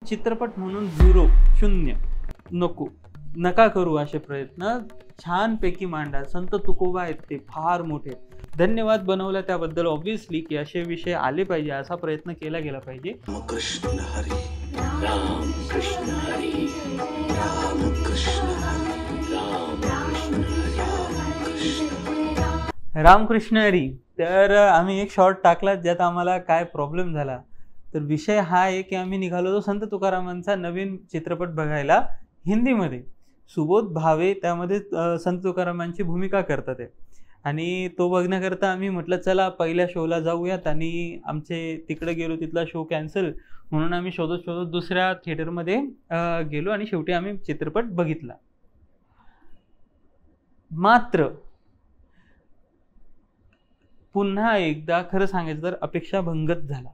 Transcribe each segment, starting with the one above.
चित्रपट म्हणून 0 0 नको नका करू असे प्रयत्न छानपैकी मांडा. संत तुकोबा आहेत ते फार मोठे. धन्यवाद बनवला त्याबद्दल. ऑब्व्हियसली की असे विषय आले पाहिजे, असा प्रयत्न केला गेला पाहिजे. कृष्ण हरी राम कृष्ण हरी राम कृष्ण हरी राम कृष्ण हरी. तर आम्ही एक शॉर्ट टाकला ज्यात आम्हाला काय प्रॉब्लेम झाला. तर विषय हा आहे की आम्ही निघालो होतो संत तुकारामांचा नवीन चित्रपट बघायला हिंदीमध्ये. सुबोध भावे त्यामध्ये संत तुकारामांची भूमिका करतात आहे आणि तो बघण्याकरता आम्ही म्हटलं चला पहिल्या शोला जाऊयात. आणि आमचे तिकडे गेलो, तिथला शो कॅन्सल म्हणून आम्ही शोधत शोधत दुसऱ्या थिएटरमध्ये गेलो आणि शेवटी आम्ही चित्रपट बघितला. मात्र पुन्हा एकदा खरं सांगायचं तर अपेक्षा भंगच झाला.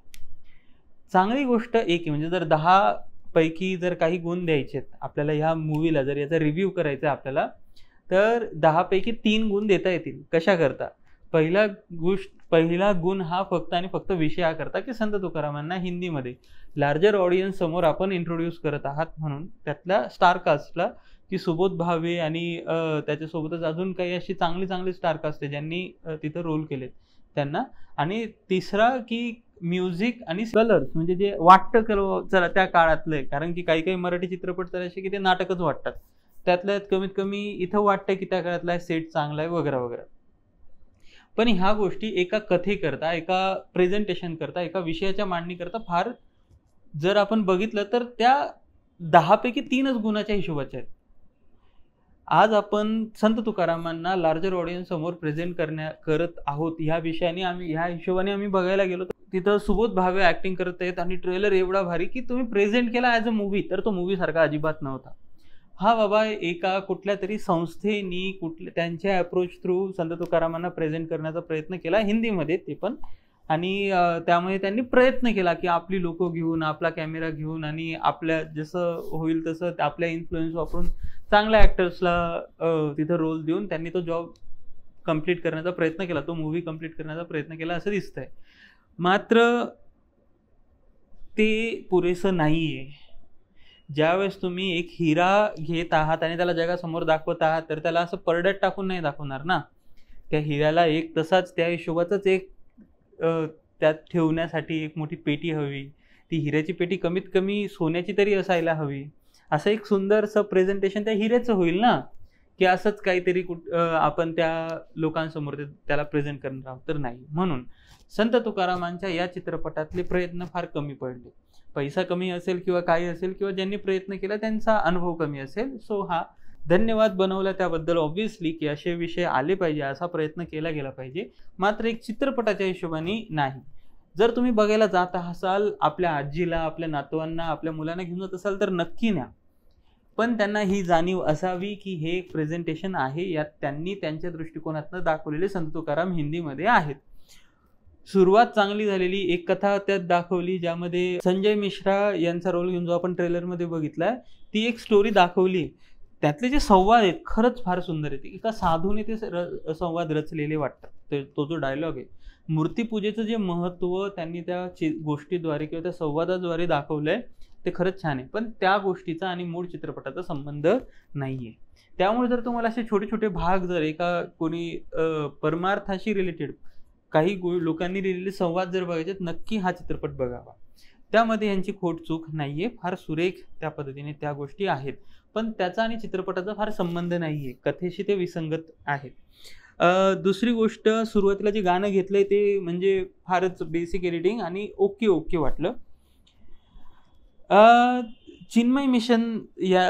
चांगली गोष्ट एक आहे, म्हणजे जर 10 पैकी जर काही गुण द्यायचे आहेत आपल्याला ह्या मूवीला, जर याचा रिव्ह्यू करायचा आहे आपल्याला, तर 10 पैकी 3 गुण देता येतील. कशा करता? पहिला गुण हा फक्त आणि फक्त विषया करता की संत तुकारामांना हिंदीमध्ये लार्जर ऑडियन्स समोर आपण इंट्रोड्यूस करत आहात, म्हणून त्यातल्या स्टार कास्टला की सुबोध भावे आणि त्याच्यासोबतच अजून काही अशी चांगली स्टार कास्ट आहे ज्यांनी तिथं रोल केलेत त्यांना. आणि तिसरा की म्युझिक आणि कलर्स, म्हणजे जे वाटतं चला त्या काळातलं आहे, कारण की काही मराठी चित्रपट तर असे की ते नाटकच वाटतात, त्यातल्या कमीत कमी इथं वाटतं की त्या काळातला सेट चांगला आहे वगैरे वगैरे. पण ह्या गोष्टी एका कथेकरता, एका प्रेझेंटेशन करता, एका विषयाच्या मांडणी करता फार जर आपण बघितलं तर त्या 10 पैकी 3च गुणाच्या हिशोबाच्या आहेत. आज आपण संत तुकारामांना लार्जर ऑडियन्स समोर प्रेझेंट करत आहोत ह्या विषयाने, ह्या हिशोबाने आम्ही बघायला गेलो तर तिथं सुबोध भावे ऍक्टिंग करत आहेत आणि ट्रेलर एवढा भारी की तुम्ही प्रेझेंट केला ॲज अ मूवी, तर तो मूवी सारखा अजिबात नव्हता. हा बाबा एका कुठल्या तरी संस्थेनी त्यांच्या अप्रोच थ्रू संत तुकारामांना प्रेझेंट करण्याचा प्रयत्न केला हिंदीमध्ये ते पण. आणि त्यामुळे त्यांनी प्रयत्न केला की आपली लोक घेऊन, आपला कॅमेरा घेऊन आणि आपल्या जसं होईल तसं आपल्या इन्फ्लुएन्स वापरून चांगल्या ॲक्टर्सला तिथं रोल देऊन त्यांनी तो जॉब कम्प्लीट करण्याचा प्रयत्न केला, तो मूवी कम्प्लीट करण्याचा प्रयत्न केला असं दिसतंय. मात्र ते पुरेसं नाही आहे. ज्यावेळेस तुम्ही एक हिरा घेत आहात आणि त्याला जगासमोर दाखवत आहात तर त्याला असं परड्यात टाकून नाही दाखवणार ना. त्या हिऱ्याला एक तसाच त्या हिशोबाचाच एक त्यात ठेवण्यासाठी एक मोठी पेटी हवी. ती हिऱ्याची पेटी कमीत कमी सोन्याची तरी असायला हवी. असं एक सुंदरसं प्रेझेंटेशन त्या हिऱ्याचं होईल ना, की असंच काहीतरी आपण त्या लोकांसमोर त्याला प्रेझेंट करणार आहोत तर नाही. म्हणून संत तुकारामांच्या या चित्रपटातले प्रयत्न फार कमी पडले. पैसा कमी असेल किंवा काही असेल किंवा ज्यांनी प्रयत्न केला त्यांचा अनुभव कमी असेल. सो हा धन्यवाद बनवला त्याबद्दल. ऑब्व्हियसली की असे विषय आले पाहिजे, असा प्रयत्न केला गेला पाहिजे, मात्र एक चित्रपटाच्या हिशोबाने नाही. जर तुम्ही बघायला जात असाल, आपल्या आजीला, आपल्या नातवांना, आपल्या मुलांना घेऊन जात असाल तर नक्की न्या. पण त्यांना ही जाणीव असावी की हे एक प्रेझेंटेशन आहे, यात त्यांनी त्यांच्या दृष्टिकोनातून दाखवलेले संत तुकाराम हिंदीमध्ये आहेत. सुरुवात चांगली झालेली, एक कथा त्यात दाखवली ज्यामध्ये संजय मिश्रा यांचा रोल घेऊन जो आपण ट्रेलरमध्ये बघितलाय, ती एक स्टोरी दाखवली. त्यातले जे संवाद आहेत खरंच फार सुंदर आहेत. एका साधूने ते संवाद रचलेले वाटतात. तो जो डायलॉग आहे, मूर्तीपूजेचं जे महत्त्व त्यांनी त्या गोष्टीद्वारे किंवा त्या संवादाद्वारे दाखवलंय ते खरंच छान आहे. पण त्या गोष्टीचा आणि मूळ चित्रपटाचा संबंध नाहीये. त्यामुळे जर तुम्हाला असे छोटे छोटे भाग, जर एका कोणी परमार्थाशी रिलेटेड काही लोकांनी लिहिलेले संवाद जर बघायचे, नक्की हा चित्रपट बघावा. त्यामध्ये यांची खोट चूक नाहीये, फार सुरेख त्या पद्धतीने त्या गोष्टी आहेत. पण त्याचा आणि चित्रपटाचा फार संबंध नाहीये, कथेशी ते विसंगत आहेत. दुसरी गोष्ट, सुरुवातीला जे गाणं घेतलंय ते म्हणजे फारच बेसिक एडिटिंग आणि ओके वाटलं. चिन्मय मिशन या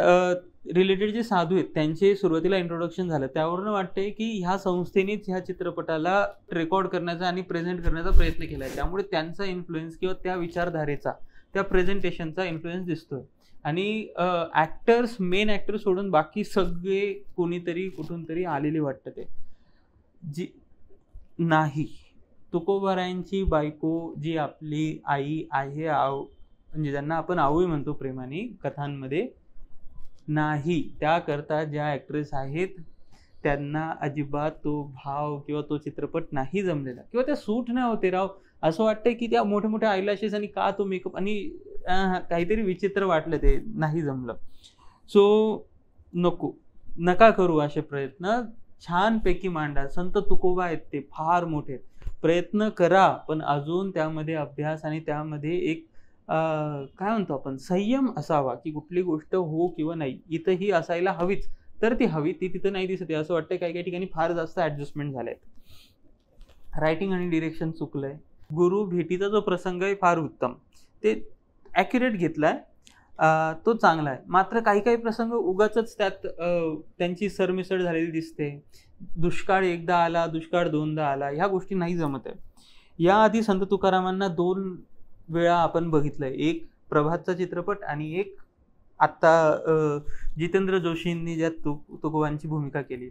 रिलेटेड जे साधू आहेत त्यांचे सुरुवातीला इंट्रोडक्शन झालं, त्यावरून वाटतंय की ह्या संस्थेनेच ह्या चित्रपटाला रेकॉर्ड करण्याचा आणि प्रेझेंट करण्याचा प्रयत्न केला आहे. त्यामुळे त्यांचा इन्फ्लुएन्स किंवा त्या विचारधारेचा, त्या प्रेझेंटेशनचा इन्फ्लुएन्स दिसतोय. आणि ॲक्टर्स, मेन ॲक्टर सोडून बाकी सगळे कोणीतरी कुठून तरी आलेले वाटतं. ते जी नाही, तुकोबारायांची बायको जी आपली आई आहे, म्हणजे ज्यांना आपण आवई म्हणतो प्रेमाने कथांमध्ये, नाही, त्याकरता ज्या ॲक्ट्रेस आहेत त्यांना अजिबात तो भाव किंवा तो चित्रपट नाही जमलेला किंवा त्या सूट नाही होते राव. असं वाटतंय की त्या मोठे मोठे आयलॅशेस आणि का तो मेकअप आणि काहीतरी विचित्र वाटलं, ते नाही जमलं. सो नका करू असे प्रयत्न. छानपैकी मांडा. संत तुकोबा आहेत, ते फार मोठे प्रयत्न करा, पण अजून त्यामध्ये अभ्यास आणि त्यामध्ये एक काय म्हणतो आपण, संयम असावा, की कुठली गोष्ट हो किंवा नाही, इथंही असायला हवीच, तर ती हवी, ती तिथं नाही दिसते. असं वाटतंय काही काही ठिकाणी फार जास्त ऍडजस्टमेंट झाले आहेत. रायटिंग आणि डिरेक्शन चुकलंय. गुरु भेटीचा जो प्रसंग आहे फार उत्तम, ते ॲक्युरेट घेतलाय, तो चांगला आहे. मात्र काही काही प्रसंग उगाचच त्यात त्यांची सरमिसळ झालेली दिसते. दुष्काळ एकदा आला, दुष्काळ दोनदा आला, ह्या गोष्टी नाही जमत आहे. याआधी संत तुकारामांना 2 वेळा आपण बघितलंय, एक प्रभातचा चित्रपट आणि एक आत्ता जितेंद्र जोशींनी ज्यात तुकोबांची भूमिका केली.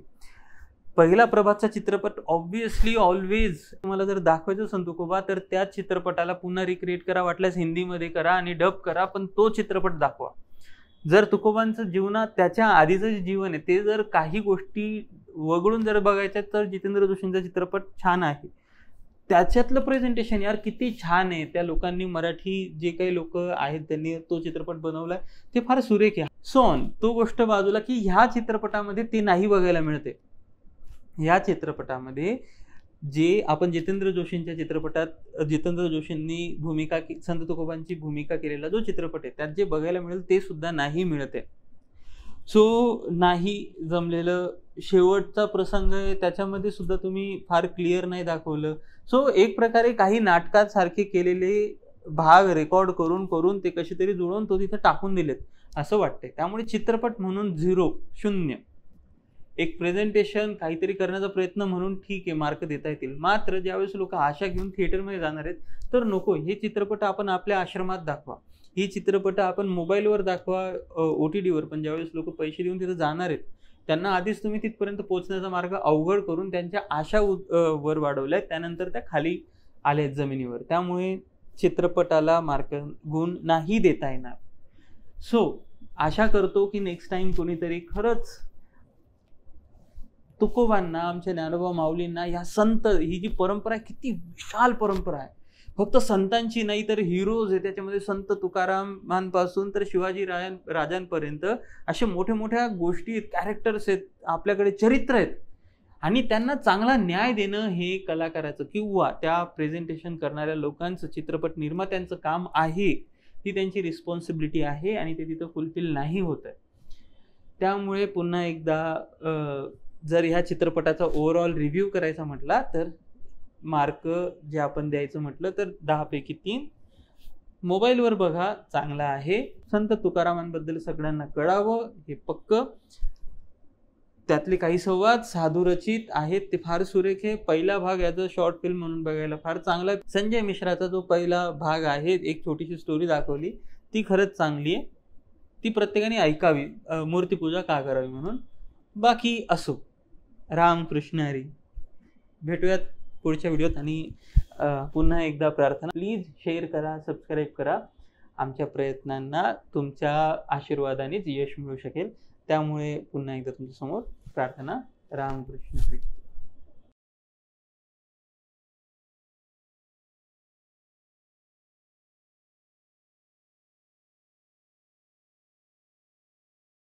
पहिला प्रभातचा चित्रपट ऑब्व्हियसली ऑलवेज तुम्हाला जर दाखवायचं संत तुकोबा, तर त्या चित्रपटाला पुन्हा रिक्रिएट करा, वाटल्यास हिंदीमध्ये करा आणि डब करा, पण तो चित्रपट दाखवा. जर तुकोबांचं जीवनात त्याच्या आधीचं जे जीवन आहे ते जर काही गोष्टी वगळून जर बघायच्या, तर जितेंद्र जोशींचा चित्रपट छान आहे. त्याच्यातलं प्रेझेंटेशन यार किती छान आहे. त्या लोकांनी, मराठी जे काही लोक आहेत त्यांनी तो चित्रपट बनवलाय, ते फार सुरेख आहे. सोन तो गोष्ट बाजूला, की ह्या चित्रपटामध्ये ते नाही बघायला मिळते. या चित्रपटामध्ये जे आपण जितेंद्र जोशींच्या चित्रपटात जितेंद्र जोशींनी संत तुकोबांची भूमिका केलेला जो चित्रपट आहे, त्यात जे बघायला मिळेल ते सुद्धा नाही मिळते. सो नाही जमलेलं. शेवटचा प्रसंग आहे, त्याच्यामध्ये सुद्धा तुम्ही फार क्लिअर नाही दाखवलं. सो एक प्रकारे काही नाटकात सारखे केलेले भाग रेकॉर्ड करून करून ते कसे तरी जुळवून तो तिथे टाकून दिलेत असं वाटतंय. त्यामुळे चित्रपट म्हणून 0, 0. एक प्रेझेंटेशन काहीतरी करण्याचा प्रयत्न म्हणून ठीक आहे, मार्क देता येतील. मात्र ज्यावेळेस लोक आशा घेऊन थिएटरमध्ये जाणार आहेत, तर नको. हे चित्रपट आपण आपल्या आश्रमात दाखवा, ही चित्रपट आपण मोबाईलवर दाखवा, OTTवर. पण ज्यावेळेस लोक पैसे देऊन तिथं जाणार आहेत, त्यांना आधीच तुम्ही तिथपर्यंत पोहोचण्याचा मार्ग अवघड करून त्यांच्या आशा वर वाढवल्या, त्यानंतर त्या खाली आल्यात जमिनीवर. त्यामुळे चित्रपटाला गुण नाही देता येणार. सो आशा करतो की नेक्स्ट टाइम कोणीतरी खरंच तुकोबांना, आमच्या ज्ञानोबा माऊलींना, या संत, ही जी परंपरा आहे किती विशाल परंपरा आहे, फक्त संतांची नाही तर हिरोज आहे त्याच्यामध्ये. संत तुकारामांपासून तर शिवाजी राजांपर्यंत असे मोठ्या मोठ्या गोष्टी आहेत, कॅरेक्टर्स आहेत, आपल्याकडे चरित्र आहेत, आणि त्यांना चांगला न्याय देणं हे कलाकाराचं किंवा त्या प्रेझेंटेशन करणाऱ्या लोकांचं, चित्रपट निर्मात्यांचं काम आहे. ती त्यांची रिस्पॉन्सिबिलिटी आहे आणि ते तिथं फुलफिल नाही होत आहे. त्यामुळे पुन्हा एकदा जर ह्या चित्रपटाचा ओव्हरऑल रिव्ह्यू करायचा म्हटला, तर मार्क जे आपण द्यायचं म्हटलं तर 10 पैकी 3. मोबाईलवर बघा, चांगला आहे. संत तुकारामांबद्दल सगळ्यांना कळावं हे पक्क. त्यातले काही संवाद साधुरचित आहेत, ते फार सुरेख आहे. पहिला भाग याचा शॉर्ट फिल्म म्हणून बघायला फार चांगला आहे. संजय मिश्राचा जो पहिला भाग आहे, एक छोटीशी स्टोरी दाखवली, ती खरंच चांगली आहे. ती प्रत्येकाने ऐकावी, मूर्तीपूजा का करावी म्हणून. बाकी असो, रामकृष्ण हरी. भेटूयात पुढच्या व्हिडिओत. आणि पुन्हा एकदा प्रार्थना, प्लीज शेअर करा, सबस्क्राईब करा. आमच्या प्रयत्नांना तुमच्या आशीर्वादानेच यश मिळू शकेल. त्यामुळे पुन्हा एकदा तुमच्यासमोर प्रार्थना. रामकृष्ण हरी.